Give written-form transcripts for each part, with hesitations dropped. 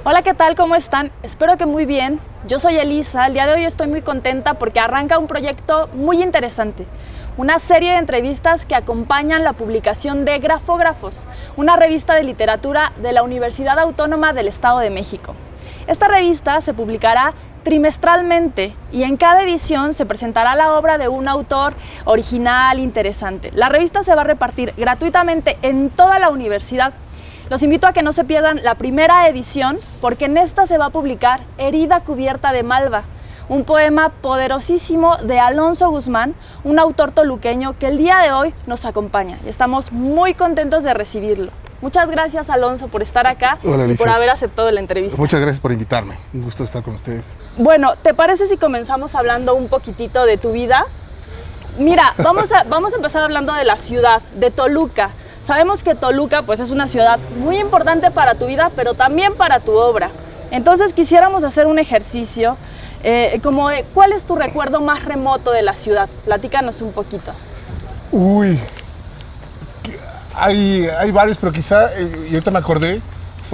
Hola, ¿qué tal? ¿Cómo están? Espero que muy bien. Yo soy Elisa. El día de hoy estoy muy contenta porque arranca un proyecto muy interesante. Una serie de entrevistas que acompañan la publicación de Grafógrafos, una revista de literatura de la Universidad Autónoma del Estado de México. Esta revista se publicará trimestralmente y en cada edición se presentará la obra de un autor original, interesante. La revista se va a repartir gratuitamente en toda la universidad. Los invito a que no se pierdan la primera edición porque en esta se va a publicar Herida cubierta de malva, un poema poderosísimo de Alonso Guzmán, un autor toluqueño que el día de hoy nos acompaña y estamos muy contentos de recibirlo. Muchas gracias, Alonso, por estar acá. Hola, y por haber aceptado la entrevista. Muchas gracias por invitarme. Un gusto estar con ustedes. Bueno, ¿te parece si comenzamos hablando un poquitito de tu vida? Mira, vamos a empezar hablando de la ciudad, de Toluca. Sabemos que Toluca pues, es una ciudad muy importante para tu vida, pero también para tu obra. Entonces quisiéramos hacer un ejercicio como de ¿cuál es tu recuerdo más remoto de la ciudad? Platícanos un poquito. Uy, hay varios, pero quizá, y ahorita me acordé,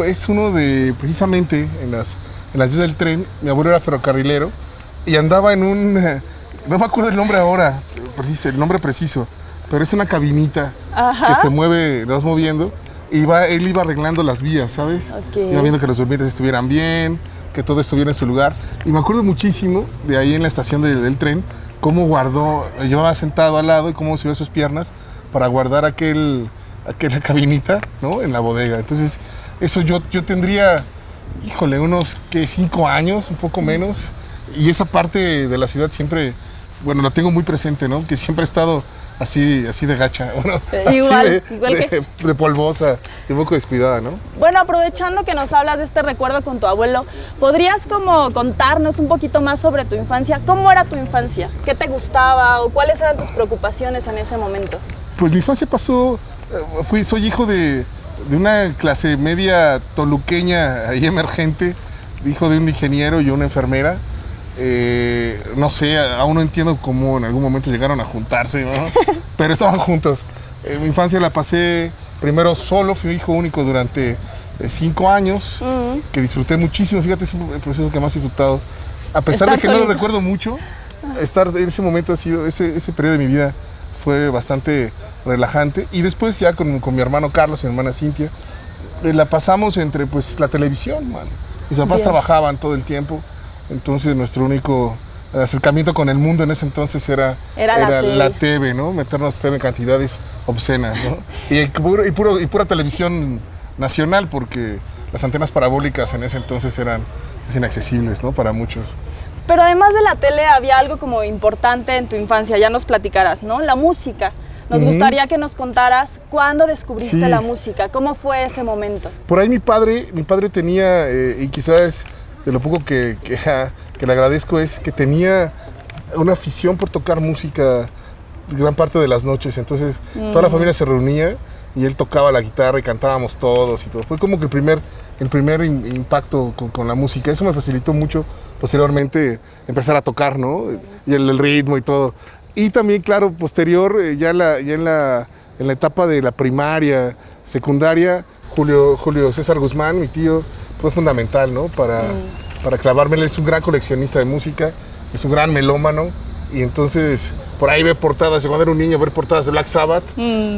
es uno de, precisamente, en las vías del tren. Mi abuelo era ferrocarrilero y andaba en un, no me acuerdo el nombre ahora, el nombre preciso, pero es una cabinita. Ajá. Que se mueve, lo vas moviendo, y él iba arreglando las vías, ¿sabes? Okay. Iba viendo que los durmientes estuvieran bien, que todo estuviera en su lugar. Y me acuerdo muchísimo de ahí en la estación del tren, cómo lo llevaba sentado al lado y cómo subió sus piernas para guardar aquella cabinita, ¿no? En la bodega. Entonces, eso yo tendría, híjole, unos 5 años, un poco menos. Y esa parte de la ciudad siempre, bueno, la tengo muy presente, ¿no? Que siempre ha estado así de gacha, bueno, igual de polvosa y un poco descuidada, ¿no? Bueno, aprovechando que nos hablas de este recuerdo con tu abuelo, ¿podrías como contarnos un poquito más sobre tu infancia? ¿Cómo era tu infancia? ¿Qué te gustaba o cuáles eran tus preocupaciones en ese momento? Pues mi infancia pasó, soy hijo de una clase media toluqueña ahí emergente, hijo de un ingeniero y una enfermera. No sé, aún no entiendo cómo en algún momento llegaron a juntarse, ¿no? Pero estaban juntos. Mi infancia la pasé primero solo, fui hijo único durante 5 años, que disfruté muchísimo. Fíjate, es el proceso que más he disfrutado. A pesar de que no lo recuerdo mucho, estar en ese momento ese periodo de mi vida fue bastante relajante. Y después ya con mi hermano Carlos y mi hermana Cintia, la pasamos entre pues la televisión, man. Mis papás trabajaban todo el tiempo. Entonces nuestro único acercamiento con el mundo en ese entonces era la TV, ¿no? Meternos TV en cantidades obscenas, ¿no? Y pura televisión nacional, porque las antenas parabólicas en ese entonces eran inaccesibles, ¿no? Para muchos. Pero además de la tele había algo como importante en tu infancia, ya nos platicarás, ¿no? La música. Nos gustaría que nos contaras cuándo descubriste la música, cómo fue ese momento. Por ahí mi padre tenía, y quizás de lo poco que le agradezco, es que tenía una afición por tocar música gran parte de las noches. Entonces toda la familia se reunía y él tocaba la guitarra y cantábamos todos y todo. Fue como que el primer impacto con la música. Eso me facilitó mucho posteriormente empezar a tocar, ¿no? Y el ritmo y todo. Y también, claro, posterior, ya en la etapa de la primaria, secundaria, Julio César Guzmán, mi tío, fue fundamental, ¿no? Para clavármela. Es un gran coleccionista de música, es un gran melómano, y entonces por ahí ve portadas, cuando era un niño, ver portadas de Black Sabbath,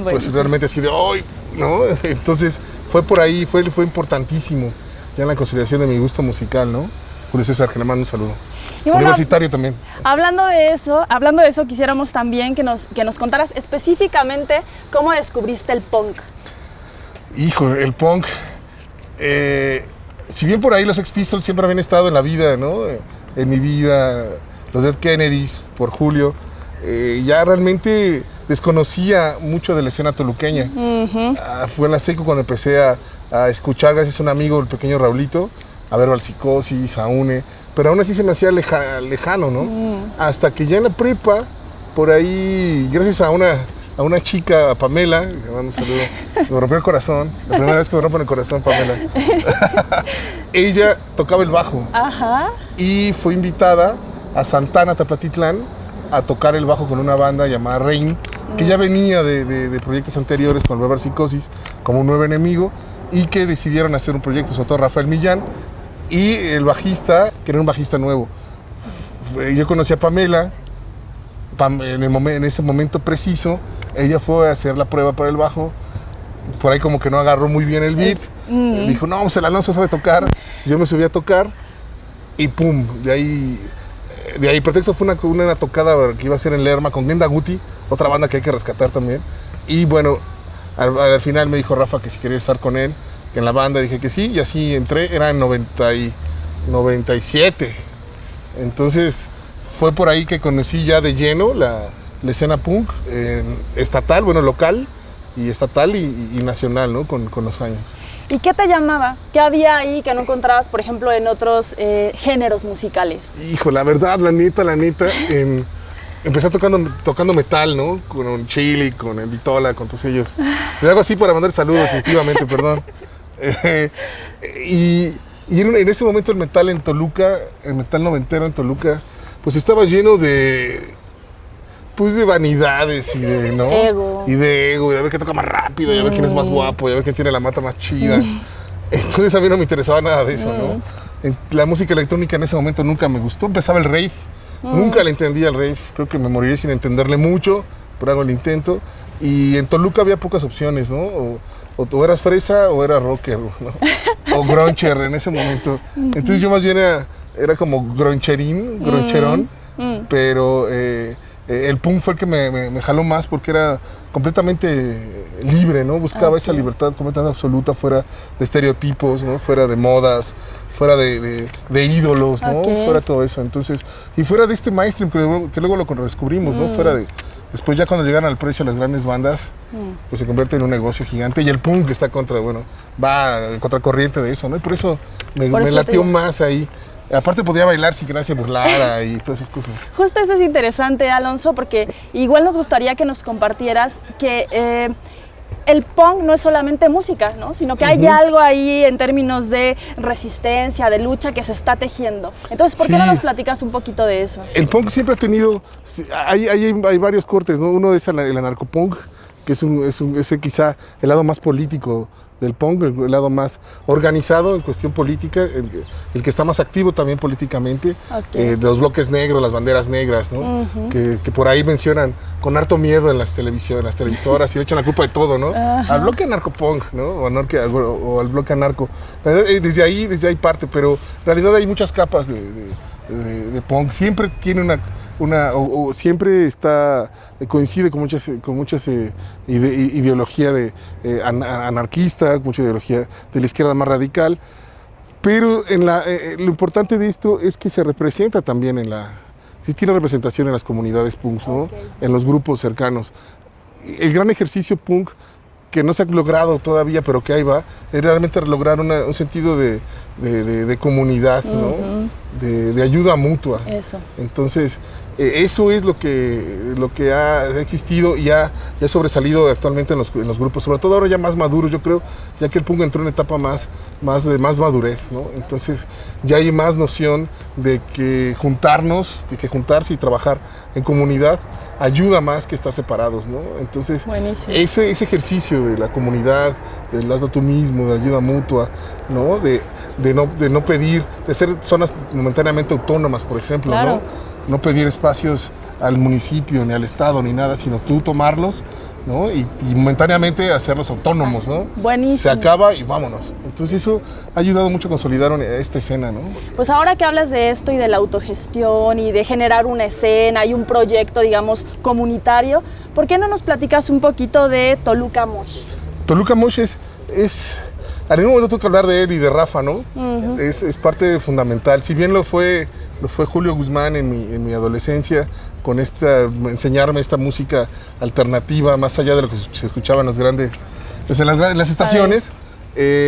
pues realmente así de ¡ay! ¿No? Entonces fue por ahí, fue importantísimo ya en la consolidación de mi gusto musical, ¿no? Julio César, que le mando un saludo. Y bueno, universitario también. Hablando de eso, quisiéramos también que nos contaras específicamente cómo descubriste el punk. Hijo, el punk. Si bien por ahí los Sex Pistols siempre habían estado en la vida, ¿no? En mi vida, los Dead Kennedys, por Julio, ya realmente desconocía mucho de la escena toluqueña. Fue en la seco cuando empecé a escuchar, gracias a un amigo, el pequeño Raulito, a ver Valpsicosis, a UNE, pero aún así se me hacía lejano, ¿no? Hasta que ya en la prepa, por ahí, gracias a una chica, a Pamela, le mando un saludo, me rompió el corazón, la primera vez que me rompen el corazón, Pamela. Ella tocaba el bajo. Ajá. Y fue invitada a Santana, Tepatitlán, a tocar el bajo con una banda llamada Rain, que ya venía de proyectos anteriores con Valpsicosis, como un nuevo enemigo, y que decidieron hacer un proyecto, sobre todo Rafael Millán, y el bajista, que era un bajista nuevo. Yo conocí a Pamela, en ese momento preciso, ella fue a hacer la prueba para el bajo, por ahí como que no agarró muy bien el beat, dijo, no, pues el Alonso sabe tocar, yo me subí a tocar y pum, de ahí Pretexto fue una tocada que iba a ser en Lerma con Genda Guti, otra banda que hay que rescatar también, y bueno, al final me dijo Rafa que si quería estar con él, que en la banda, dije que sí, y así entré, era en 97, entonces fue por ahí que conocí ya de lleno la escena punk estatal, bueno, local y estatal y nacional, ¿no? Con los años. ¿Y qué te llamaba? ¿Qué había ahí que no encontrabas, por ejemplo, en otros géneros musicales? Hijo, la verdad, la neta, empecé tocando metal, ¿no? Con Chili, con el Vitola, con todos ellos. Le hago así para mandar saludos, efectivamente, perdón. Y en ese momento el metal en Toluca, el metal noventero en Toluca, pues estaba lleno de vanidades y de, ¿no? Ego. Y de ego, y de ver quién toca más rápido, y de ver quién es más guapo, y de ver quién tiene la mata más chida. Entonces a mí no me interesaba nada de eso, ¿no? La música electrónica en ese momento nunca me gustó. Empezaba el rave, nunca le entendía el rave. Creo que me moriría sin entenderle mucho, pero hago el intento. Y en Toluca había pocas opciones, ¿no? O eras fresa o eras rocker, ¿no? O gruncher en ese momento. Entonces yo más bien era como groncherón, pero el punk fue el que me jaló más porque era completamente libre, ¿no? Buscaba esa libertad completamente absoluta, fuera de estereotipos, ¿no? Fuera de modas, fuera de ídolos, ¿no? Fuera de todo eso. Entonces, y fuera de este mainstream que luego lo descubrimos, ¿no? Fuera de... Después ya cuando llegan al precio las grandes bandas, pues se convierte en un negocio gigante y el punk está va contracorriente de eso, ¿no? Y por eso me latió más ahí. Aparte podía bailar sin que nadie se burlara y todas esas cosas. Justo eso es interesante, Alonso, porque igual nos gustaría que nos compartieras que el punk no es solamente música, ¿no? Sino que hay algo ahí en términos de resistencia, de lucha que se está tejiendo. Entonces, ¿por qué no nos platicas un poquito de eso? El punk siempre ha tenido, hay varios cortes, ¿no? Uno es el anarcopunk, que es quizá el lado más político del punk, el lado más organizado en cuestión política, el que está más activo también políticamente, los bloques negros, las banderas negras, ¿no? Que por ahí mencionan con harto miedo en las televisoras y le echan la culpa de todo, ¿no? Al bloque anarcopunk, ¿no? O al bloque anarco. Desde ahí parte, pero en realidad hay muchas capas de punk. Siempre tiene siempre coincide con muchas ideología anarquista, mucha ideología de la izquierda más radical, pero lo importante de esto es que se representa también sí tiene representación en las comunidades punks, ¿no? En los grupos cercanos. El gran ejercicio punk que no se ha logrado todavía, pero que ahí va, es realmente lograr un sentido de comunidad, ¿no? De ayuda mutua. Eso. Entonces, eso es lo que ha existido y ha sobresalido actualmente en los grupos, sobre todo ahora ya más maduros, yo creo, ya que el punk entró en una etapa más de madurez, ¿no? Entonces, ya hay más noción de que juntarse y trabajar en comunidad ayuda más que estar separados, ¿no? Entonces, ese ejercicio de la comunidad, del hazlo tú mismo, de la ayuda mutua, ¿no? De no pedir, de ser zonas momentáneamente autónomas, por ejemplo, claro. No pedir espacios al municipio, ni al estado, ni nada, sino tú tomarlos, ¿no? Y momentáneamente hacerlos autónomos, ¿no? Buenísimo. Se acaba y vámonos. Entonces eso ha ayudado mucho a consolidar esta escena, ¿no? Pues ahora que hablas de esto y de la autogestión y de generar una escena y un proyecto, digamos, comunitario, ¿por qué no nos platicas un poquito de Toluca Mosh? Toluca Mosh es en algún momento tengo que hablar de él y de Rafa, ¿no? Es parte fundamental. Si bien lo fue Julio Guzmán en mi adolescencia, con enseñarme esta música alternativa, más allá de lo que se escuchaba en en las estaciones,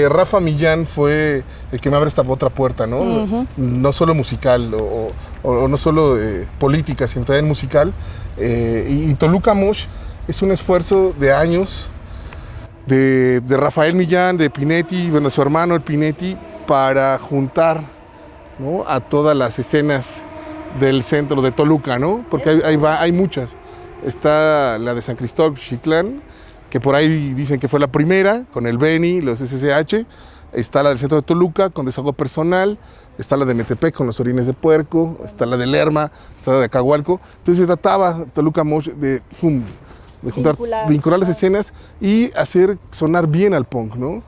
Rafa Millán fue el que me abre esta otra puerta, ¿no? No solo musical o no solo política, sino también musical. Y Toluca Mosh es un esfuerzo de años de Rafael Millán, de Pinetti, bueno, su hermano el Pinetti, para juntar, ¿no? A todas las escenas del centro de Toluca, ¿no? Porque hay muchas. Está la de San Cristóbal, Xitlán, que por ahí dicen que fue la primera, con el Beni, los SSH, está la del centro de Toluca con Desahogo Personal, está la de Metepec con Los Orines de Puerco, está la de Lerma, está la de Acahualco. Entonces se trataba Toluca Mosh de juntar, vincular las escenas y hacer sonar bien al punk, ¿no?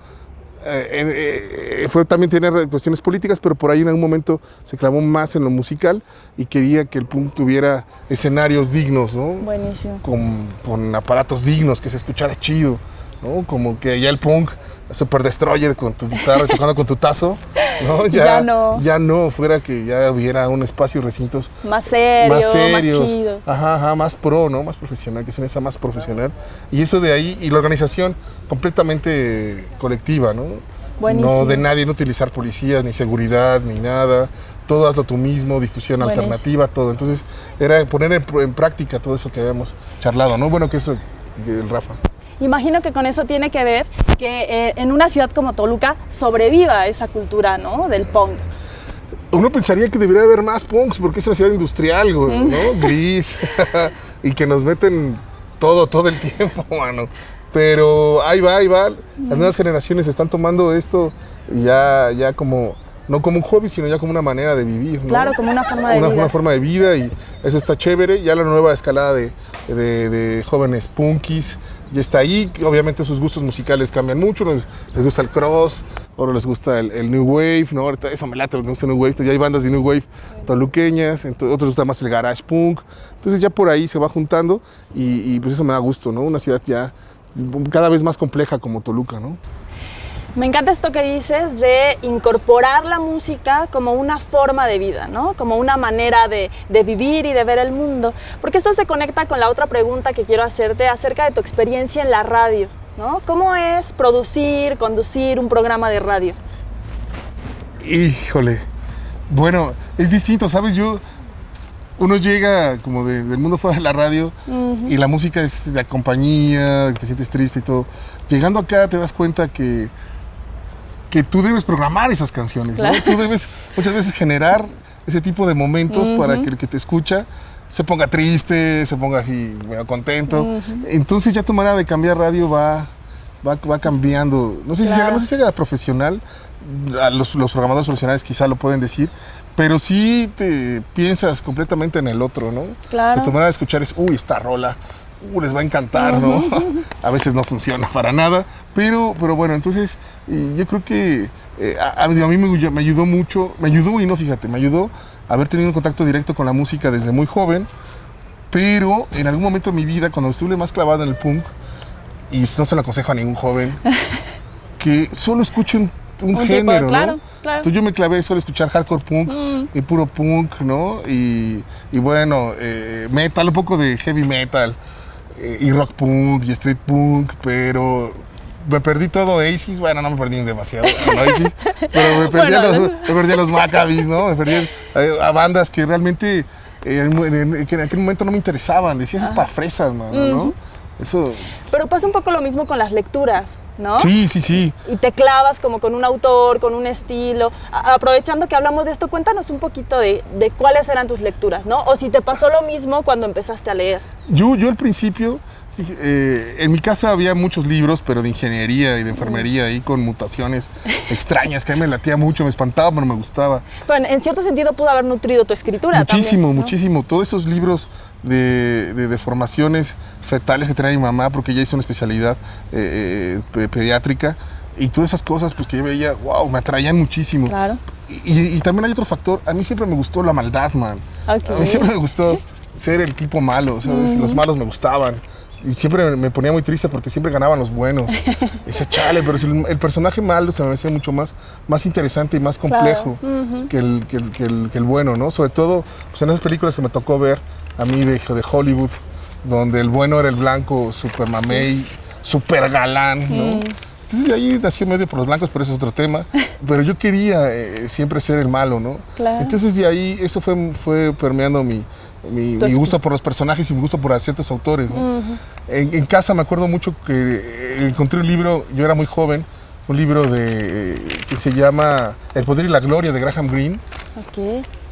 Fue también tener cuestiones políticas, pero por ahí en algún momento se clavó más en lo musical y quería que el punk tuviera escenarios dignos, ¿no? Buenísimo. Con aparatos dignos, que se escuchara chido, ¿no? Como que ya el punk, Super Destroyer con tu guitarra tocando con tu tazo, ¿no? Ya no, fuera que ya hubiera un espacio y recintos más serios, más chido. Ajá, más pro, ¿no? Más profesional, que sea esa más profesional. Y eso de ahí, y la organización completamente colectiva, ¿no? Buenísimo. No de nadie, no utilizar policías, ni seguridad, ni nada. Todo hazlo tú mismo, difusión alternativa, todo. Entonces, era poner en práctica todo eso que habíamos charlado, ¿no? Bueno, que eso, el Rafa. Imagino que con eso tiene que ver que en una ciudad como Toluca sobreviva esa cultura, ¿no? Del punk. Uno pensaría que debería haber más punks porque es una ciudad industrial, güey, ¿no? Gris. Y que nos meten todo el tiempo, mano. Pero ahí va. Las nuevas generaciones están tomando esto ya como, no como un hobby, sino ya como una manera de vivir, ¿no? Claro, como una forma de vida. Una forma de vida, y eso está chévere. Ya la nueva escalada de jóvenes punkis ya está ahí. Obviamente sus gustos musicales cambian mucho. Les gusta el cross, ahora les gusta el new wave, ¿no? Ahorita eso me late, me gusta el new wave. Entonces ya hay bandas de new wave toluqueñas, otros les gusta más el garage punk. Entonces ya por ahí se va juntando y pues eso me da gusto, ¿no? Una ciudad ya cada vez más compleja como Toluca, ¿no? Me encanta esto que dices de incorporar la música como una forma de vida, ¿no? Como una manera de vivir y de ver el mundo. Porque esto se conecta con la otra pregunta que quiero hacerte acerca de tu experiencia en la radio, ¿no? ¿Cómo es producir, conducir un programa de radio? Híjole, bueno, es distinto, ¿sabes? Uno llega como del mundo fuera de la radio y la música es de compañía, te sientes triste y todo. Llegando acá te das cuenta que tú debes programar esas canciones, ¿no? Tú debes muchas veces generar ese tipo de momentos para que el que te escucha se ponga triste, se ponga así medio contento. Entonces ya tu manera de cambiar radio va cambiando. No sé si sea profesional, los programadores profesionales quizá lo pueden decir, pero sí te piensas completamente en el otro, ¿no? Claro. O sea, tu manera de escuchar es, esta rola, les va a encantar, ¿no? A veces no funciona para nada, pero bueno, entonces yo creo que a mí me ayudó mucho, me ayudó haber tenido un contacto directo con la música desde muy joven, pero en algún momento de mi vida, cuando estuve más clavado en el punk, y no se lo aconsejo a ningún joven, que solo escuchen un género, ¿no? Claro. Entonces yo me clavé solo a escuchar hardcore punk y puro punk, ¿no? Y bueno, metal, un poco de heavy metal, y rock punk y street punk, pero me perdí todo Oasis. Bueno, no me perdí demasiado Oasis, pero me perdí a los Maccabees, ¿no? Me perdí a bandas que realmente en aquel momento no me interesaban. Decía, eso es para fresas, mano, ¿no? Eso. Pero pasa un poco lo mismo con las lecturas, ¿no? Sí. Y te clavas como con un autor, con un estilo. Aprovechando que hablamos de esto, cuéntanos un poquito de cuáles eran tus lecturas, ¿no? O si te pasó lo mismo cuando empezaste a leer. Yo al principio, en mi casa había muchos libros, pero de ingeniería y de enfermería, ahí con mutaciones extrañas, que a mí me latía mucho, me espantaba, pero me gustaba. Pero en cierto sentido pudo haber nutrido tu escritura muchísimo, también, ¿no? Muchísimo. Todos esos libros de deformaciones fetales que tenía mi mamá, porque ella hizo una especialidad pediátrica, y todas esas cosas pues, que yo veía, wow, me atraían muchísimo. Claro. Y también hay otro factor, a mí siempre me gustó la maldad, man. Okay. A mí siempre me gustó ser el tipo malo, ¿sabes? Los malos me gustaban. Y siempre me ponía muy triste porque siempre ganaban los buenos. Ese chale, pero el personaje malo se me hacía mucho más interesante y más complejo que el bueno, ¿no? Sobre todo pues en esas películas que me tocó ver a mí de Hollywood, donde el bueno era el blanco, super mamey, super galán, ¿no? Entonces de ahí nació medio por los blancos, pero eso es otro tema. Pero yo quería siempre ser el malo, ¿no? Claro. Entonces de ahí eso fue permeando mi gusto por los personajes y mi gusto por ciertos autores, ¿no? En casa me acuerdo mucho que encontré un libro, yo era muy joven, un libro que se llama El poder y la gloria de Graham Greene,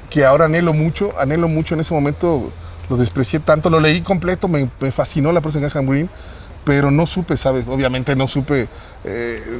que ahora anhelo mucho. En ese momento lo desprecié tanto, lo leí completo, me fascinó la prosa de Graham Greene, pero no supe, ¿sabes? Obviamente no supe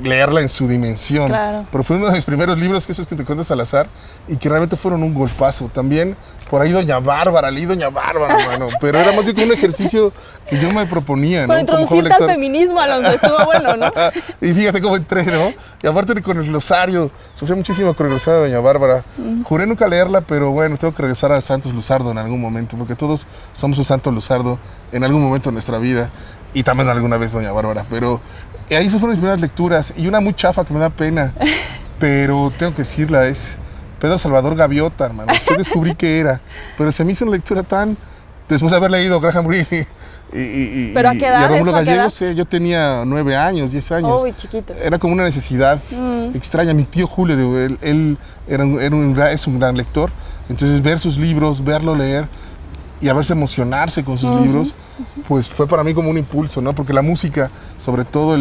leerla en su dimensión. Claro. Pero fue uno de mis primeros libros, que esos que te cuentas al azar, y que realmente fueron un golpazo. También por ahí Doña Bárbara, leí Doña Bárbara, mano. Pero era más bien como un ejercicio que yo me proponía, ¿no? Para introducirte al feminismo, Alonso, estuvo bueno, ¿no? Y fíjate cómo entré, ¿no? Y aparte con el glosario, sufrí muchísimo con el glosario de Doña Bárbara. Juré nunca leerla, pero bueno, tengo que regresar al Santos Luzardo en algún momento, porque todos somos un Santo Luzardo en algún momento de nuestra vida. Y también alguna vez Doña Bárbara, pero ahí esas fueron mis primeras lecturas. Y una muy chafa que me da pena, pero tengo que decirla, es Pedro Salvador Gaviota, hermano. Después descubrí que era, pero se me hizo una lectura tan... Después de haber leído Graham Greene ¿Pero a qué edad? y a Rómulo ¿Eso a qué edad? Gallegos, yo tenía 9 años, 10 años. Uy, chiquito. Era como una necesidad extraña. Mi tío Julio, él es un gran lector, entonces ver sus libros, verlo leer y a verse emocionarse con sus libros, pues fue para mí como un impulso, ¿no? Porque la música, sobre todo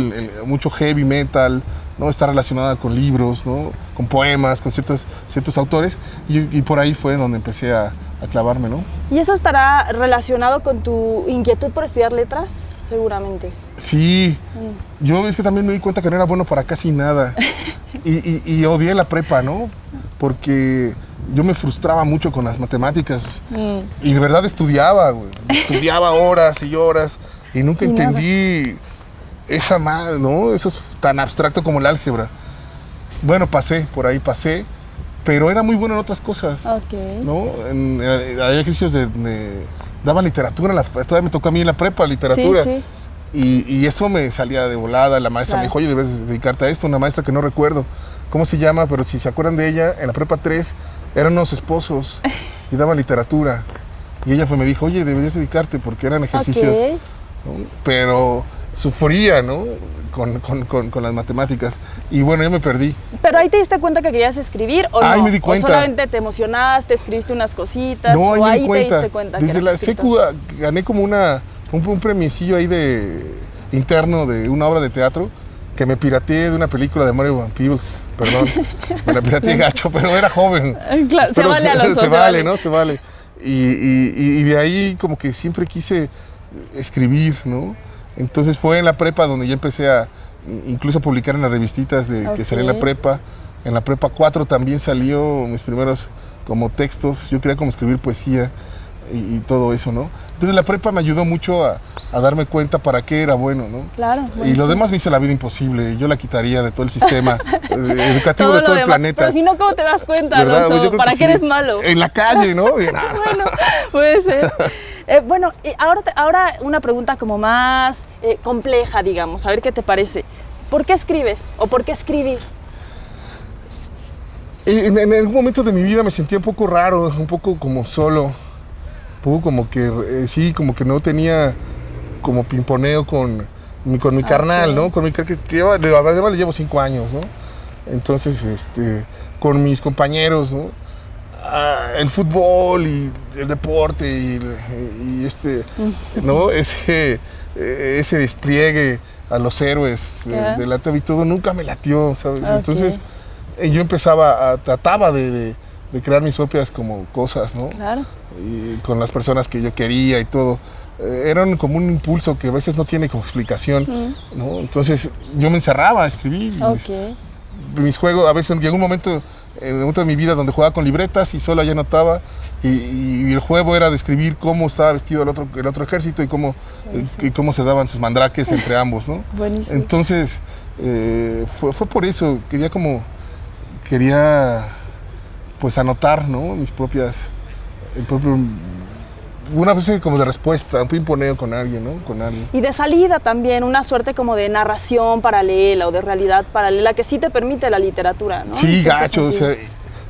mucho heavy metal, ¿no? Está relacionada con libros, ¿no? Con poemas, con ciertos autores, y por ahí fue donde empecé a clavarme, ¿no? ¿Y eso estará relacionado con tu inquietud por estudiar letras? Seguramente. Sí, yo es que también me di cuenta que no era bueno para casi nada, y odié la prepa, ¿no? Porque yo me frustraba mucho con las matemáticas y de verdad estudiaba, güey. Estudiaba horas y horas y nunca entendí esa madre, ¿no? Eso es tan abstracto como el álgebra. Bueno, por ahí pasé, pero era muy bueno en otras cosas, ¿no? Hay ejercicios daban literatura, todavía me tocó a mí en la prepa literatura. Sí, sí. Y eso me salía de volada. La maestra me dijo, oye, debes dedicarte a esto. Una maestra que no recuerdo cómo se llama, pero si se acuerdan de ella, en la prepa 3 eran unos esposos y daban literatura. Y ella me dijo, oye, deberías dedicarte porque eran ejercicios. ¿No? Pero sufría, ¿no? Con las matemáticas. Y bueno, yo me perdí. ¿Pero ahí te diste cuenta que querías escribir o ahí no? me di cuenta. ¿O solamente te emocionaste, escribiste unas cositas? No, ¿O ahí ahí me di te cuenta. diste cuenta? Desde la secu gané como un premiecillo ahí interno de una obra de teatro que me pirateé de una película de Mario Van Peebles. Perdón, me la pirateé gacho, pero era joven. Claro, se vale, Alonso, se vale, ¿no? Se vale. Y de ahí como que siempre quise escribir, ¿no? Entonces fue en la prepa donde ya empecé a incluso a publicar en las revistitas que salía en la prepa. En la prepa 4 también salió mis primeros como textos. Yo quería como escribir poesía y todo eso, ¿no? Entonces la prepa me ayudó mucho a darme cuenta para qué era bueno, ¿no? Claro. Y lo demás me hizo la vida imposible. Yo la quitaría de todo el sistema educativo de todo el planeta. Pero si no, ¿cómo te das cuenta, ¿verdad? Alonso? ¿Para qué sí. eres malo? En la calle, ¿no? Bueno, puede ser. Bueno, ahora una pregunta como más compleja, digamos. A ver qué te parece. ¿Por qué escribes? ¿O por qué escribir? En algún momento de mi vida me sentía un poco raro, un poco como solo. Un poco como que, sí, como que no tenía como pimponeo con mi carnal, ¿no? Con mi carnal que además le llevo 5 años, ¿no? Entonces, con mis compañeros, ¿no? El fútbol y el deporte y ¿no? Ese despliegue a los héroes de la TV y todo nunca me latió, ¿sabes? Entonces yo trataba de crear mis propias como cosas, ¿no? Claro. Y con las personas que yo quería y todo. Eran como un impulso que a veces no tiene como explicación, ¿no? Entonces yo me encerraba a escribir. Mis juegos, a veces llegó un momento de mi vida donde jugaba con libretas y solo allá anotaba y el juego era describir cómo estaba vestido el otro ejército y cómo se daban sus mandraques entre ambos, ¿no? Buenísimo. Entonces fue por eso, quería pues anotar, ¿no? Una especie como de respuesta, un pimponeo con alguien, ¿no? Con alguien. Y de salida también, una suerte como de narración paralela o de realidad paralela que sí te permite la literatura, ¿no? Sí, gacho, o sea, y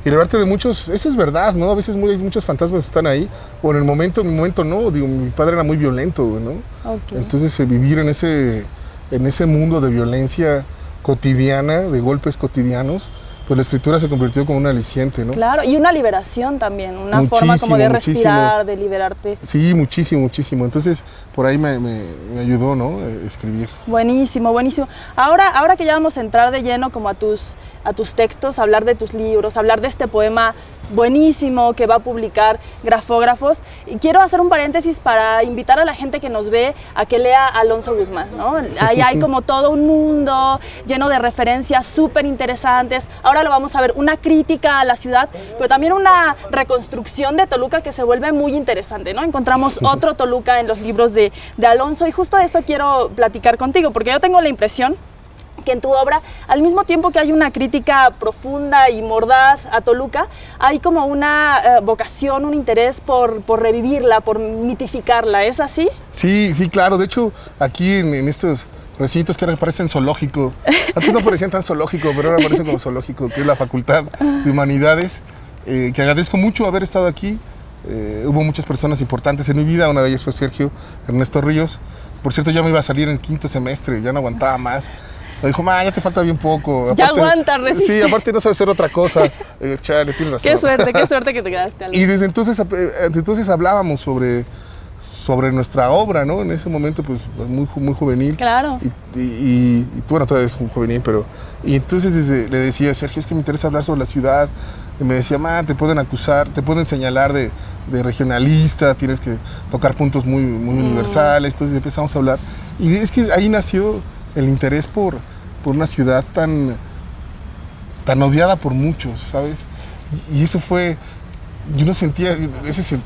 liberarte de muchos, eso es verdad, ¿no? A veces muchos fantasmas están ahí, o en mi momento no, digo, mi padre era muy violento, ¿no? Entonces vivir en ese mundo de violencia cotidiana, de golpes cotidianos, pues la escritura se convirtió como un aliciente, ¿no? Claro, y una liberación también, una forma como de respirar, de liberarte. Sí, muchísimo. Entonces, por ahí me ayudó, ¿no? Escribir. Buenísimo. Ahora que ya vamos a entrar de lleno como a tus textos, hablar de tus libros, hablar de este poema buenísimo que va a publicar Grafógrafos. Y quiero hacer un paréntesis para invitar a la gente que nos ve a que lea a Alonso Guzmán, ¿no? Ahí hay como todo un mundo lleno de referencias súper interesantes. Ahora lo vamos a ver, una crítica a la ciudad, pero también una reconstrucción de Toluca que se vuelve muy interesante, ¿no? Encontramos otro Toluca en los libros de Alonso, y justo de eso quiero platicar contigo, porque yo tengo la impresión que en tu obra, al mismo tiempo que hay una crítica profunda y mordaz a Toluca, hay como una vocación, un interés por revivirla, por mitificarla. ¿Es así? Sí, sí, claro. De hecho, aquí en estos recintos que ahora parecen zoológico, antes no parecían tan zoológico, pero ahora parecen como zoológico, que es la Facultad de Humanidades, que agradezco mucho haber estado aquí. Hubo muchas personas importantes en mi vida, una de ellas fue Sergio Ernesto Ríos. Por cierto, ya me iba a salir en el 5º semestre, ya no aguantaba más. Me dijo, ya te falta bien poco. Aparte, ya aguanta, resiste. Sí, aparte no sabes hacer otra cosa. Chale, tienes razón. Qué suerte que te quedaste. Y desde entonces hablábamos sobre nuestra obra, ¿no? En ese momento, pues, muy juvenil. Claro. Y tú, bueno, todavía eres un juvenil, pero... Y entonces le decía a Sergio, es que me interesa hablar sobre la ciudad. Y me decía, te pueden acusar, te pueden señalar de regionalista, tienes que tocar puntos muy universales. Entonces empezamos a hablar. Y es que ahí nació el interés por una ciudad tan odiada por muchos, ¿sabes? Y eso fue... Yo no sentía...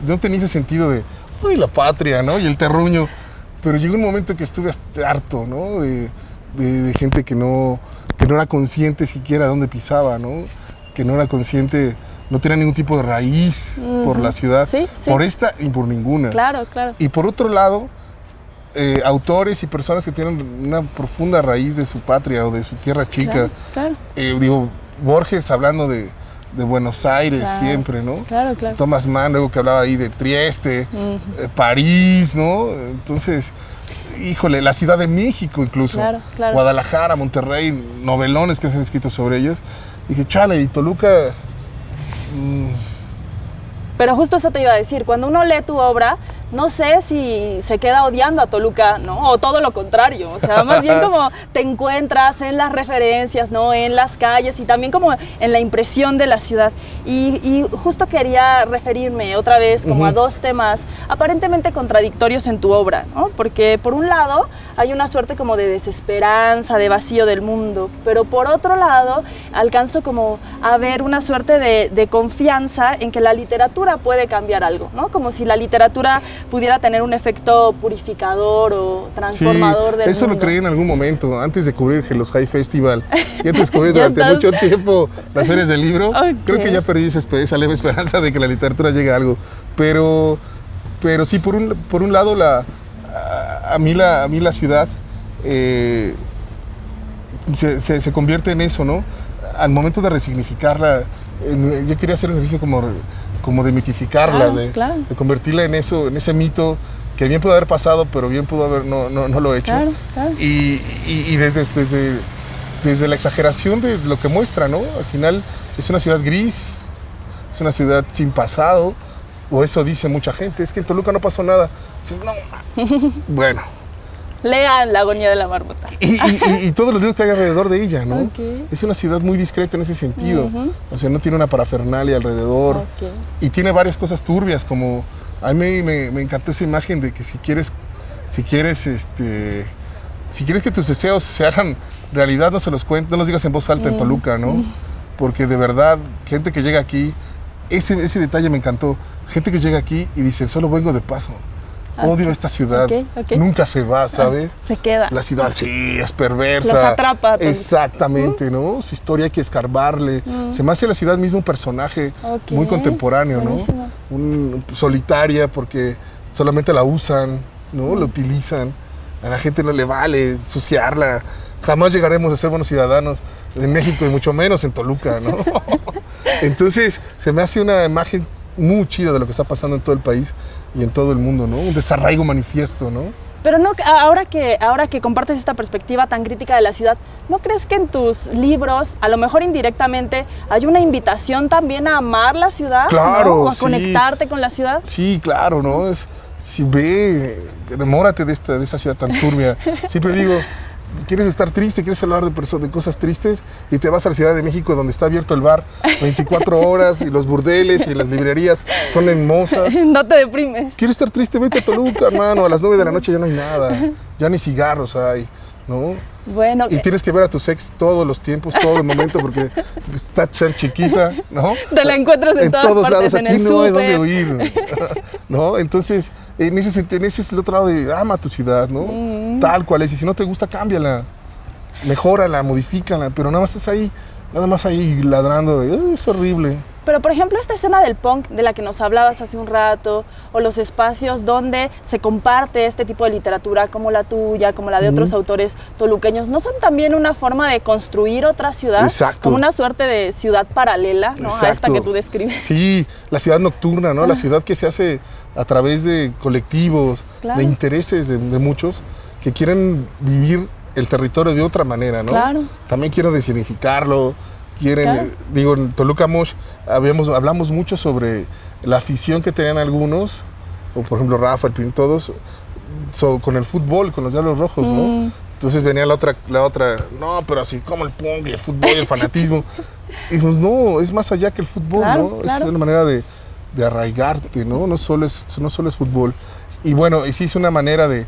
no tenía ese sentido de... ¡Ay, la patria!, ¿no? Y el terruño. Pero llegó un momento que estuve harto, ¿no? De gente que no era consciente siquiera de dónde pisaba, ¿no? Que no era consciente, no tenía ningún tipo de raíz por la ciudad. Sí. Por esta y por ninguna. Claro. Y por otro lado, autores y personas que tienen una profunda raíz de su patria o de su tierra chica. Claro. Borges hablando de Buenos Aires siempre, ¿no? Claro. Thomas Mann, luego que hablaba ahí de Trieste, París, ¿no? Entonces, híjole, la Ciudad de México incluso, claro. Guadalajara, Monterrey, novelones que se han escrito sobre ellos. Y dije, chale, y Toluca... Pero justo eso te iba a decir, cuando uno lee tu obra, no sé si se queda odiando a Toluca, ¿no? O todo lo contrario, o sea, más bien como te encuentras en las referencias, ¿no? En las calles y también como en la impresión de la ciudad. Y justo quería referirme otra vez como a dos temas aparentemente contradictorios en tu obra, ¿no? Porque por un lado hay una suerte como de desesperanza, de vacío del mundo, pero por otro lado alcanzo como a ver una suerte de confianza en que la literatura puede cambiar algo, ¿no? Como si la literatura pudiera tener un efecto purificador o transformador del mundo. Eso lo creí en algún momento, antes de cubrir los High Festival y antes de cubrir durante mucho tiempo las ferias del libro. Creo que ya perdí esa leve esperanza de que la literatura llegue a algo. Pero sí, por un lado, a mí la ciudad se convierte en eso, ¿no? Al momento de resignificarla, yo quería hacer un ejercicio como de mitificarla, de convertirla en eso, en ese mito que bien pudo haber pasado, pero bien pudo haber no lo hecho. Claro. Y desde la exageración de lo que muestra, ¿no? Al final es una ciudad gris, es una ciudad sin pasado, o eso dice mucha gente. Es que en Toluca no pasó nada. Dices, no, bueno. Lean La agonía de la marmota. Y todos los libros que hay alrededor de ella, ¿no? Es una ciudad muy discreta en ese sentido. O sea, no tiene una parafernalia alrededor. Y tiene varias cosas turbias, como... A mí me encantó esa imagen de que si quieres que tus deseos se hagan realidad, no los digas en voz alta en Toluca, ¿no? Porque de verdad, gente que llega aquí, ese detalle me encantó. Gente que llega aquí y dice, solo vengo de paso. Odio esta ciudad, nunca se va, ¿sabes? Se queda. La ciudad sí, es perversa. Los atrapa. Exactamente, ¿no? Su historia hay que escarbarle. Se me hace la ciudad mismo un personaje muy contemporáneo, buenísimo. ¿no? Solitaria porque solamente la usan, ¿no? La utilizan. A la gente no le vale ensuciarla. Jamás llegaremos a ser buenos ciudadanos en México y mucho menos en Toluca, ¿no? Entonces, se me hace una imagen muy chida de lo que está pasando en todo el país y en todo el mundo, ¿no? Un desarraigo manifiesto, ¿no? Pero no, ahora que compartes esta perspectiva tan crítica de la ciudad, ¿no crees que en tus libros, a lo mejor indirectamente, hay una invitación también a amar la ciudad? Claro, ¿no? O a conectarte con la ciudad. Sí, claro, ¿no? Si enamórate de esa ciudad tan turbia. Siempre digo, quieres estar triste, quieres hablar de cosas tristes y te vas a la Ciudad de México donde está abierto el bar 24 horas y los burdeles y las librerías son hermosas. No te deprimes. ¿Quieres estar triste? Vete a Toluca, hermano. A las 9 de la noche ya no hay nada. Ya ni cigarros hay, ¿no? Bueno. Y tienes que ver a tu ex todos los tiempos, todo el momento, porque está tan chiquita, ¿no? Te la encuentras en todas partes, lados. en Aquí el no hay súper. dónde huir, ¿no? Entonces, en ese es el otro lado de ama tu ciudad, ¿no? Tal cual es. Y si no te gusta, cámbiala, mejórala, modifícala, pero nada más estás ahí ladrando de, es horrible. Pero, por ejemplo, esta escena del punk de la que nos hablabas hace un rato, o los espacios donde se comparte este tipo de literatura como la tuya, como la de otros autores toluqueños, ¿no son también una forma de construir otra ciudad? Exacto. Como una suerte de ciudad paralela, ¿no? Exacto. A esta que tú describes. Sí, la ciudad nocturna, ¿no? La ciudad que se hace a través de colectivos, Claro. de intereses de muchos que quieren vivir el territorio de otra manera, ¿no? Claro. También quieren resignificarlo, quieren, Claro. en Toluca Mosh hablamos mucho sobre la afición que tenían algunos, o por ejemplo Rafa, el Pin, todos, con el fútbol, con los Diablos Rojos, ¿no? Entonces venía la otra, no, pero así como el punk y el fútbol y el fanatismo. Y dijimos, no, es más allá que el fútbol, Claro, ¿no? claro. Es una manera de arraigarte, ¿no? No solo es fútbol. Y bueno, y sí es una manera de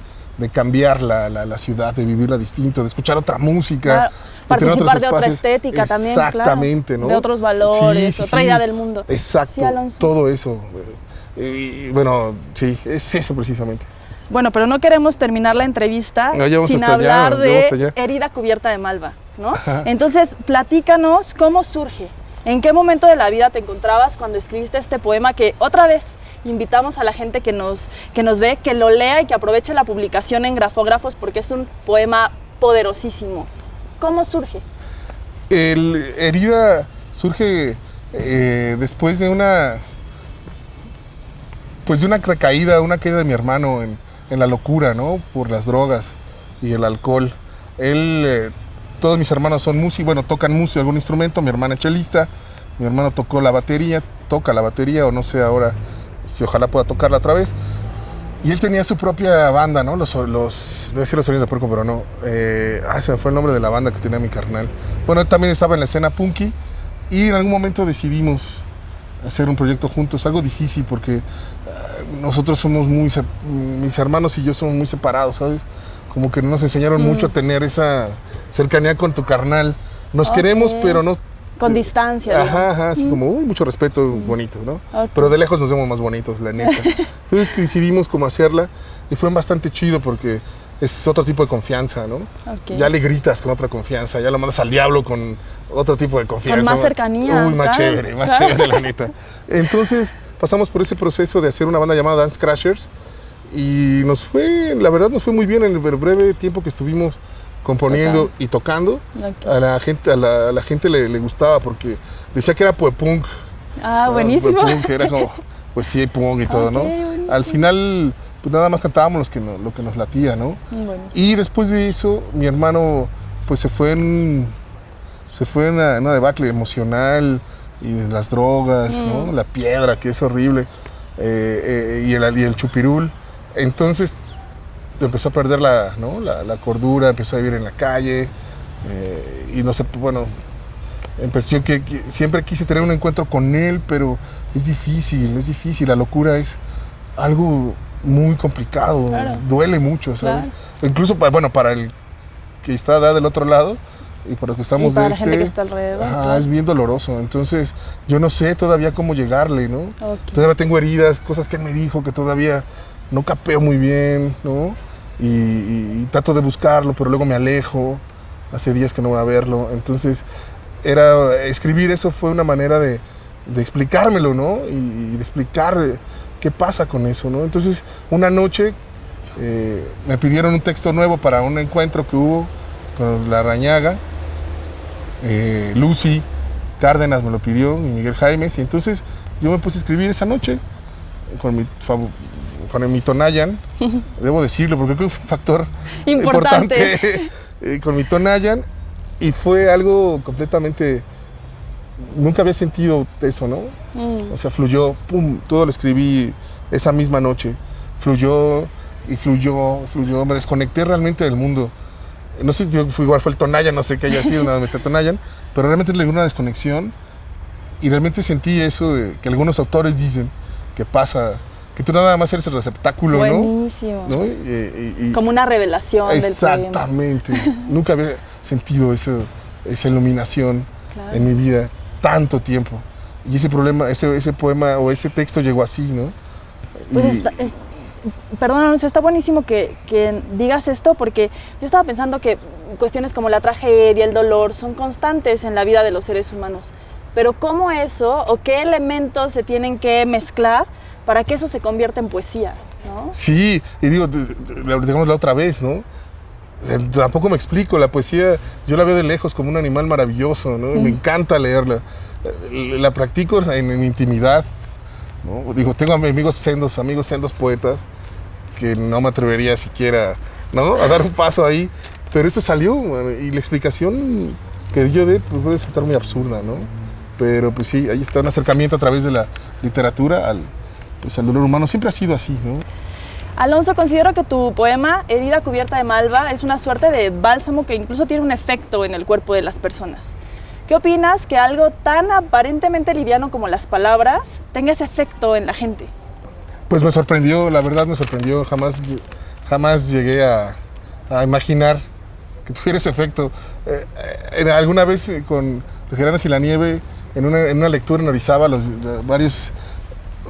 cambiar la ciudad, de vivirla distinto, de escuchar otra música. Claro. de tener otros Participar de otra espacios. estética también, Exactamente, claro. ¿no? De otros valores, Sí, otra idea del mundo. Exacto, Sí, Alonso. todo eso. Y bueno, sí, es eso precisamente. Bueno, pero no queremos terminar la entrevista No, ya vamos sin hasta allá, hablar ya vamos hasta de allá. Herida cubierta de malva, ¿no? Entonces, platícanos cómo surge. ¿En qué momento de la vida te encontrabas cuando escribiste este poema que otra vez invitamos a la gente que nos ve, que lo lea y que aproveche la publicación en Grafógrafos porque es un poema poderosísimo? ¿Cómo surge? Herida surge después de una recaída, una caída de mi hermano en la locura, ¿no? Por las drogas y el alcohol. Todos mis hermanos son músicos, bueno, tocan música, algún instrumento. Mi hermana es chelista, mi hermano toca la batería, o no sé ahora si ojalá pueda tocarla otra vez. Y él tenía su propia banda, ¿no? No voy a decir los sonidos de puerco, pero no. Se me fue el nombre de la banda que tenía mi carnal. Bueno, él también estaba en la escena punky y en algún momento decidimos hacer un proyecto juntos. Algo difícil porque nosotros somos mis hermanos y yo somos muy separados, ¿sabes? Como que no nos enseñaron mucho a tener esa cercanía con tu carnal. Nos queremos, pero no... Con distancia. Ajá, así como, mucho respeto, bonito, ¿no? Ok. Pero de lejos nos vemos más bonitos, la neta. Entonces decidimos cómo hacerla y fue bastante chido porque es otro tipo de confianza, ¿no? Ok. Ya le gritas con otra confianza, ya lo mandas al diablo con otro tipo de confianza. Con más cercanía. Uy, más claro, chévere, más claro. chévere, la neta. Entonces pasamos por ese proceso de hacer una banda llamada Dance Crashers y la verdad nos fue muy bien en el breve tiempo que estuvimos componiendo y tocando. Ok. A la gente le gustaba porque decía que era punk. Buenísimo. Punk, era como, pues sí, hay punk y todo, Ok, ¿no? buenísimo. Al final, pues nada más cantábamos lo que nos latía, ¿no? Buenísimo. Y después de eso, mi hermano, pues se fue en una debacle emocional y de las drogas, ¿no? La piedra, que es horrible, y el chupirul. Entonces empezó a perder la cordura, empezó a vivir en la calle y no sé, bueno, empezó que siempre quise tener un encuentro con él, pero es difícil, la locura es algo muy complicado, Claro. duele mucho, ¿sabes? Claro. Incluso, bueno, para el que está del otro lado y para los que estamos Y para de la gente que está alrededor, claro. es bien doloroso, entonces yo no sé todavía cómo llegarle, ¿no? Ok. Todavía tengo heridas, cosas que él me dijo que todavía no capeo muy bien, ¿no? Y trato de buscarlo, pero luego me alejo. Hace días que no voy a verlo. Entonces, escribir eso fue una manera de explicármelo, ¿no? Y de explicar qué pasa con eso, ¿no? Entonces, una noche me pidieron un texto nuevo para un encuentro que hubo con La Rañaga. Lucy Cárdenas me lo pidió y Miguel Jaimes. Y entonces yo me puse a escribir esa noche con mi Tonayan, debo decirlo porque creo que fue un factor Importante. con mi Tonayan, y fue algo completamente, nunca había sentido eso, ¿no? O sea, fluyó, pum, todo lo escribí esa misma noche, fluyó, me desconecté realmente del mundo. no sé si igual fue el Tonayan, no sé qué haya sido, nada, metí Tonayan, pero realmente le dio una desconexión y realmente sentí eso de que algunos autores dicen que pasa, que tú nada más eres el receptáculo, Buenísimo. ¿no? Como una revelación del poema. Exactamente. Nunca había sentido esa iluminación en mi vida tanto tiempo. Y ese problema, ese poema o ese texto llegó así, ¿no? Pues perdón, está buenísimo que digas esto, porque yo estaba pensando que cuestiones como la tragedia, el dolor, son constantes en la vida de los seres humanos. Pero ¿cómo eso o qué elementos se tienen que mezclar para que eso se convierta en poesía, ¿no? Sí, y digo, digamos la otra vez, ¿no? O sea, tampoco me explico, la poesía yo la veo de lejos como un animal maravilloso, ¿no? Me encanta leerla. La practico en mi intimidad, ¿no? Digo, tengo amigos sendos poetas que no me atrevería siquiera, ¿no? A dar un paso ahí, pero esto salió, y la explicación que yo dé pues, puede resultar muy absurda, ¿no? Pero pues sí, ahí está un acercamiento a través de la literatura al dolor humano. Siempre ha sido así, ¿no? Alonso, considero que tu poema Herida cubierta de malva es una suerte de bálsamo que incluso tiene un efecto en el cuerpo de las personas. ¿Qué opinas que algo tan aparentemente liviano como las palabras tenga ese efecto en la gente? Pues me sorprendió, la verdad me sorprendió. Jamás llegué a imaginar que tuviera ese efecto. Alguna vez con Los Giranos y la Nieve, en una lectura en Orizaba, varios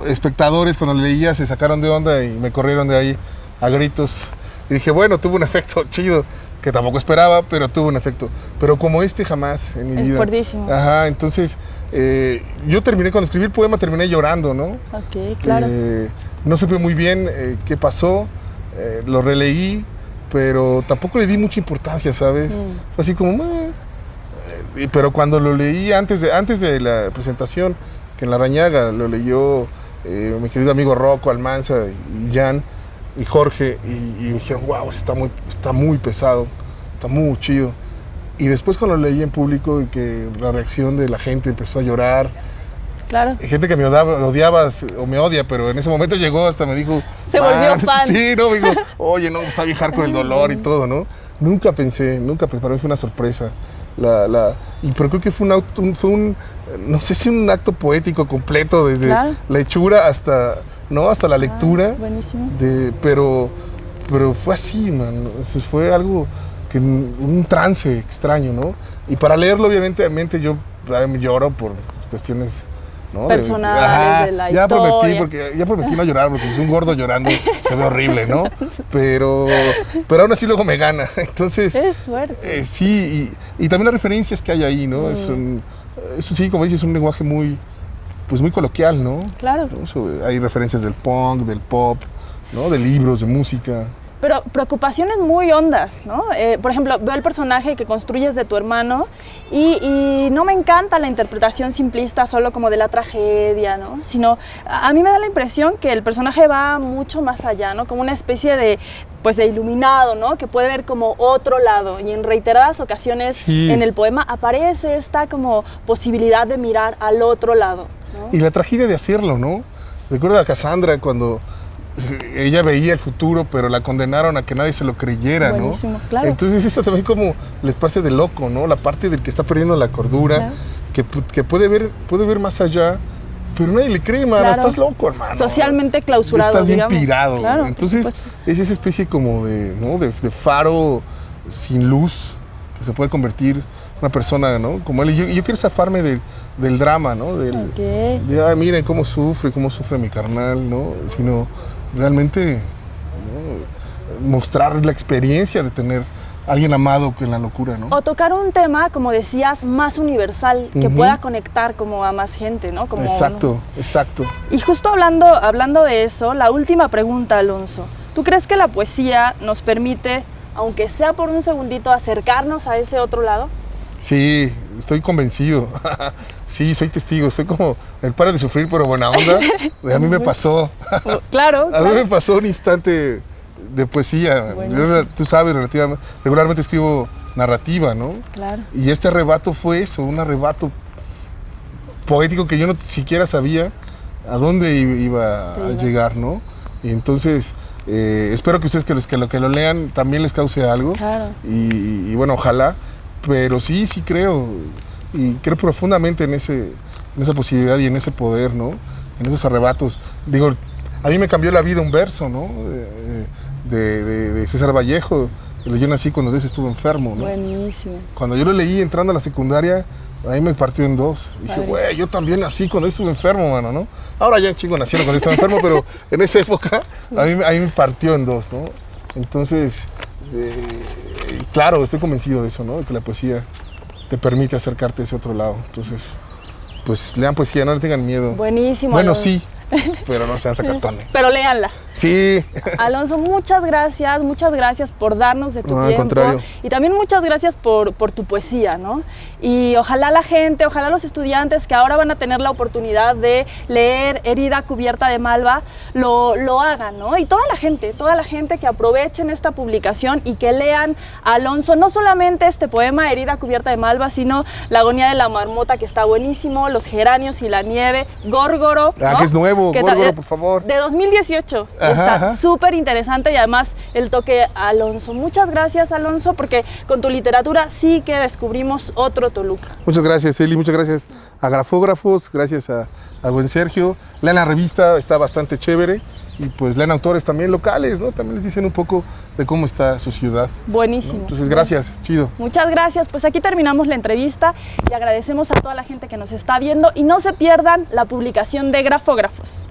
espectadores cuando leía se sacaron de onda y me corrieron de ahí a gritos. Y dije, bueno, tuvo un efecto chido, que tampoco esperaba, pero tuvo un efecto. Pero como jamás en mi vida. Es fuertísimo. Ajá, entonces yo cuando escribí el poema terminé llorando, ¿no? Ok, claro. No supe muy bien qué pasó, lo releí, pero tampoco le di mucha importancia, ¿sabes? Fue así como... pero cuando lo leí antes de la presentación, que en La Rañaga lo leyó mi querido amigo Rocco Almanza y Jan y Jorge, y me dijeron, wow, está muy pesado, está muy chido. Y después cuando lo leí en público y que la reacción de la gente empezó a llorar, claro. Gente que me odiaba o me odia, pero en ese momento llegó, hasta me dijo... Se volvió fan. Sí, no, me dijo, oye, no, está bien hardcore el dolor y todo, ¿no? Nunca pensé, para mí fue una sorpresa. Pero creo que fue no sé si un acto poético completo, desde la hechura hasta la lectura. Buenísimo. Pero fue así, man. Eso fue algo un trance extraño, ¿no? Y para leerlo, obviamente, yo lloro por cuestiones, ¿no? Personales de la historia. Ya prometí no llorar, porque es un gordo llorando, se ve horrible, ¿no? Pero aún así luego me gana. Entonces, es fuerte. Sí, y también las referencias que hay ahí, ¿no? Eso sí, como dices, es un lenguaje muy coloquial, ¿no? Claro. ¿No? Hay referencias del punk, del pop, ¿no? De libros, de música. Pero preocupaciones muy hondas, ¿no? Por ejemplo, veo el personaje que construyes de tu hermano y no me encanta la interpretación simplista solo como de la tragedia, ¿no? Sino, a mí me da la impresión que el personaje va mucho más allá, ¿no? Como una especie de iluminado, ¿no? Que puede ver como otro lado, y en reiteradas ocasiones en el poema aparece esta como posibilidad de mirar al otro lado, ¿no? Y la tragedia de hacerlo, ¿no? Recuerdo a Cassandra cuando... ella veía el futuro, pero la condenaron a que nadie se lo creyera, buenísimo, ¿no? Claro. Entonces esa también como les parte de loco, ¿no? La parte del que está perdiendo la cordura, que puede ver más allá, pero nadie le cree, man. Estás loco, hermano. Socialmente clausurado, estás bien digamos. pirado. Claro, entonces es esa especie como de faro sin luz que se puede convertir una persona, ¿no? Como él. Y yo quiero zafarme del drama, ¿no? Miren cómo sufre mi carnal, ¿no? Sino realmente, ¿no? Mostrar la experiencia de tener a alguien amado en la locura, ¿no? O tocar un tema, como decías, más universal, que pueda conectar como a más gente, ¿no? Exacto. Y justo hablando de eso, la última pregunta, Alonso. ¿Tú crees que la poesía nos permite, aunque sea por un segundito, acercarnos a ese otro lado? Sí, estoy convencido. Sí, soy testigo. Soy como el padre de sufrir, pero buena onda. A mí me pasó. Claro. A mí me pasó un instante de poesía. Yo, tú sabes, regularmente escribo narrativa, ¿no? Claro. Y este arrebato fue eso, un arrebato poético que yo no siquiera sabía a dónde iba a llegar, ¿no? Y entonces Espero que ustedes que lo lean también les cause algo. Claro. Y bueno, ojalá. Pero sí creo. Y creo profundamente en esa posibilidad y en ese poder, ¿no? En esos arrebatos. Digo, a mí me cambió la vida un verso, ¿no? De César Vallejo. Yo nací cuando Dios estuvo enfermo, ¿no? Buenísimo. Cuando yo lo leí entrando a la secundaria, a mí me partió en dos. Dije, güey, yo también nací cuando Dios estuvo enfermo, mano, ¿no? Ahora ya chingo nacieron cuando Dios estaba enfermo, pero en esa época a mí me partió en dos, ¿no? Entonces, claro, estoy convencido de eso, ¿no? De que la poesía te permite acercarte a ese otro lado. Entonces, pues lean poesía, no le tengan miedo. Buenísimo. Bueno, Alonso. sí, pero no sean sacatones. Pero léanla. Sí. Alonso, muchas gracias por darnos de tu No, al tiempo. contrario. Y también muchas gracias por tu poesía, ¿no? Y ojalá la gente, ojalá los estudiantes que ahora van a tener la oportunidad de leer Herida cubierta de malva, lo hagan, ¿no? Y toda la gente que aprovechen esta publicación y que lean a Alonso, no solamente este poema Herida cubierta de malva, sino La agonía de la marmota, que está buenísimo, Los geranios y la nieve, Górgoro, ¿no? Que es nuevo, Górgoro, por favor. De 2018. Ajá. Está súper interesante y además el toque Alonso. Muchas gracias, Alonso, porque con tu literatura sí que descubrimos otro Toluca. Muchas gracias, Eli, muchas gracias a Grafógrafos, gracias a buen Sergio. Lean la revista, está bastante chévere. Y pues lean autores también locales, ¿no? También les dicen un poco de cómo está su ciudad. Buenísimo. ¿No? Entonces, gracias, chido. Muchas gracias. Pues aquí terminamos la entrevista y agradecemos a toda la gente que nos está viendo y no se pierdan la publicación de Grafógrafos.